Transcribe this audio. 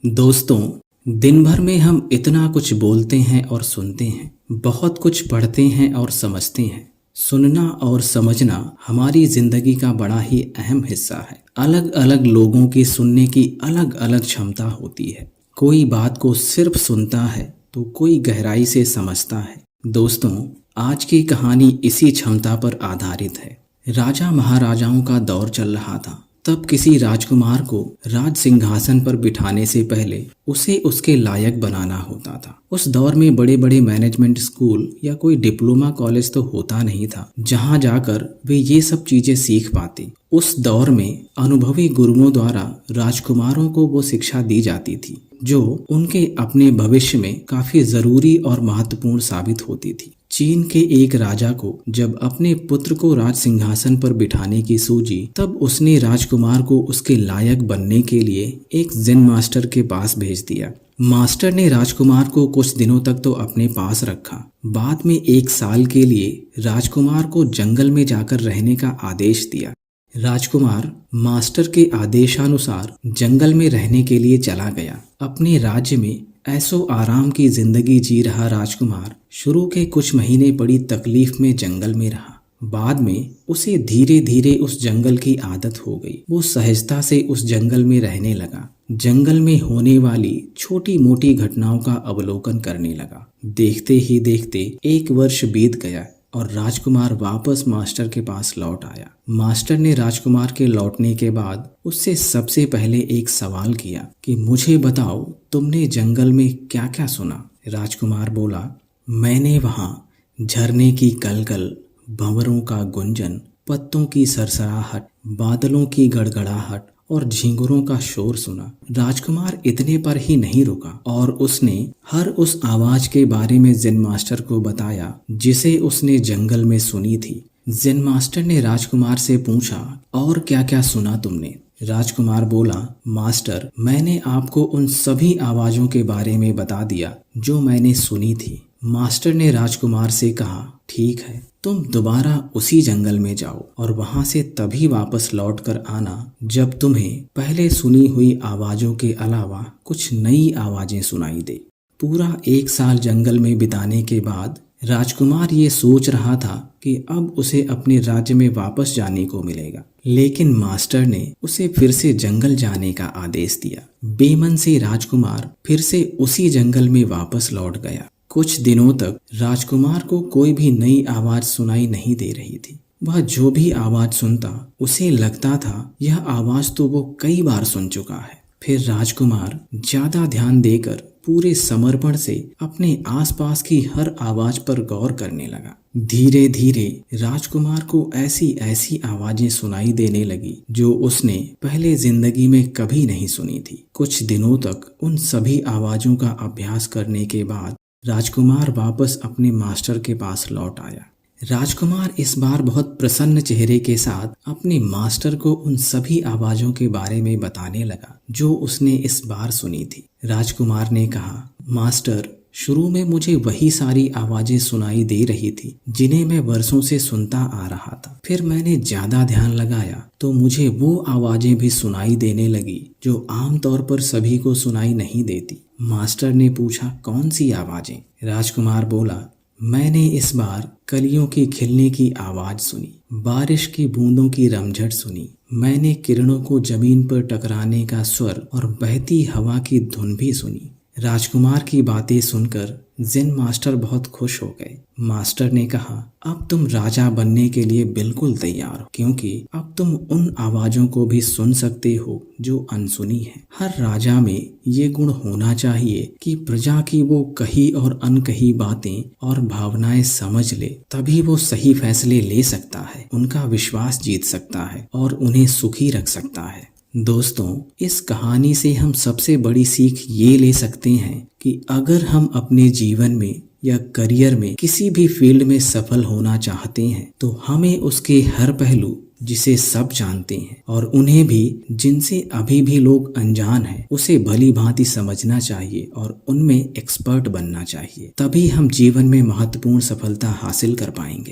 दोस्तों, दिन भर में हम इतना कुछ बोलते हैं और सुनते हैं, बहुत कुछ पढ़ते हैं और समझते हैं। सुनना और समझना हमारी जिंदगी का बड़ा ही अहम हिस्सा है। अलग अलग लोगों की सुनने की अलग अलग क्षमता होती है। कोई बात को सिर्फ सुनता है तो कोई गहराई से समझता है। दोस्तों, आज की कहानी इसी क्षमता पर आधारित है। राजा महाराजाओं का दौर चल रहा था। तब किसी राजकुमार को राज सिंहासन पर बिठाने से पहले उसे उसके लायक बनाना होता था। उस दौर में बड़े बड़े मैनेजमेंट स्कूल या कोई डिप्लोमा कॉलेज तो होता नहीं था जहां जाकर वे ये सब चीजें सीख पाते। उस दौर में अनुभवी गुरुओं द्वारा राजकुमारों को वो शिक्षा दी जाती थी जो उनके अपने भविष्य में काफी जरूरी और महत्वपूर्ण साबित होती थी। चीन के एक राजा को जब अपने पुत्र को राज सिंहासन पर बिठाने की सूझी, तब उसने राजकुमार को उसके लायक बनने के लिए एक जेन मास्टर के पास भेज दिया। मास्टर ने राजकुमार को कुछ दिनों तक तो अपने पास रखा। बाद में 1 साल के लिए राजकुमार को जंगल में जाकर रहने का आदेश दिया। राजकुमार मास्टर के आदेशानुसार जंगल में रहने के लिए चला गया। अपने राज्य में ऐसो आराम की जिंदगी जी रहा राजकुमार शुरू के कुछ महीने बड़ी तकलीफ में जंगल में रहा। बाद में उसे धीरे धीरे उस जंगल की आदत हो गई। वो सहजता से उस जंगल में रहने लगा। जंगल में होने वाली छोटी मोटी घटनाओं का अवलोकन करने लगा। देखते ही देखते 1 वर्ष बीत गया और राजकुमार वापस मास्टर के पास लौट आया। मास्टर ने राजकुमार के लौटने के बाद उससे सबसे पहले एक सवाल किया कि मुझे बताओ, तुमने जंगल में क्या क्या सुना? राजकुमार बोला, मैंने वहाँ झरने की कलकल, भंवरों का गुंजन, पत्तों की सरसराहट, बादलों की गड़गड़ाहट और झींगुरों का शोर सुना। राजकुमार इतने पर ही नहीं रुका और उसने हर उस आवाज के बारे में जेन मास्टर को बताया जिसे उसने जंगल में सुनी थी। जेन मास्टर ने राजकुमार से पूछा, और क्या क्या सुना तुमने? राजकुमार बोला, मास्टर, मैंने आपको उन सभी आवाजों के बारे में बता दिया जो मैंने सुनी थी। मास्टर ने राजकुमार से कहा, ठीक है, तुम दोबारा उसी जंगल में जाओ और वहां से तभी वापस लौट कर आना जब तुम्हें पहले सुनी हुई आवाजों के अलावा कुछ नई आवाजें सुनाई दे। पूरा 1 साल जंगल में बिताने के बाद राजकुमार ये सोच रहा था कि अब उसे अपने राज्य में वापस जाने को मिलेगा, लेकिन मास्टर ने उसे फिर से जंगल जाने का आदेश दिया। बेमन से राजकुमार फिर से उसी जंगल में वापस लौट गया। कुछ दिनों तक राजकुमार को कोई भी नई आवाज सुनाई नहीं दे रही थी। वह जो भी आवाज सुनता उसे लगता था यह आवाज तो वो कई बार सुन चुका है। फिर राजकुमार ज्यादा ध्यान देकर पूरे समर्पण से अपने आसपास की हर आवाज पर गौर करने लगा। धीरे धीरे राजकुमार को ऐसी ऐसी आवाजें सुनाई देने लगी जो उसने पहले जिंदगी में कभी नहीं सुनी थी। कुछ दिनों तक उन सभी आवाजों का अभ्यास करने के बाद राजकुमार वापस अपने मास्टर के पास लौट आया। राजकुमार इस बार बहुत प्रसन्न चेहरे के साथ अपने मास्टर को उन सभी आवाजों के बारे में बताने लगा जो उसने इस बार सुनी थी। राजकुमार ने कहा, मास्टर, शुरू में मुझे वही सारी आवाजें सुनाई दे रही थी जिन्हें मैं वर्षों से सुनता आ रहा था। फिर मैंने ज्यादा ध्यान लगाया तो मुझे वो आवाजें भी सुनाई देने लगी जो आमतौर पर सभी को सुनाई नहीं देती। मास्टर ने पूछा, कौन सी आवाजें? राजकुमार बोला, मैंने इस बार कलियों के खिलने की आवाज सुनी, बारिश की बूंदों की रमझट सुनी, मैंने किरणों को जमीन पर टकराने का स्वर और बहती हवा की धुन भी सुनी। राजकुमार की बातें सुनकर जेन मास्टर बहुत खुश हो गए। मास्टर ने कहा, अब तुम राजा बनने के लिए बिल्कुल तैयार हो, क्योंकि अब तुम उन आवाजों को भी सुन सकते हो जो अनसुनी है। हर राजा में ये गुण होना चाहिए कि प्रजा की वो कही और अनकही बातें और भावनाएं समझ ले, तभी वो सही फैसले ले सकता है, उनका विश्वास जीत सकता है और उन्हें सुखी रख सकता है। दोस्तों, इस कहानी से हम सबसे बड़ी सीख ये ले सकते हैं कि अगर हम अपने जीवन में या करियर में किसी भी फील्ड में सफल होना चाहते हैं तो हमें उसके हर पहलू जिसे सब जानते हैं और उन्हें भी जिनसे अभी भी लोग अनजान हैं, उसे भली भांति समझना चाहिए और उनमें एक्सपर्ट बनना चाहिए। तभी हम जीवन में महत्वपूर्ण सफलता हासिल कर पाएंगे।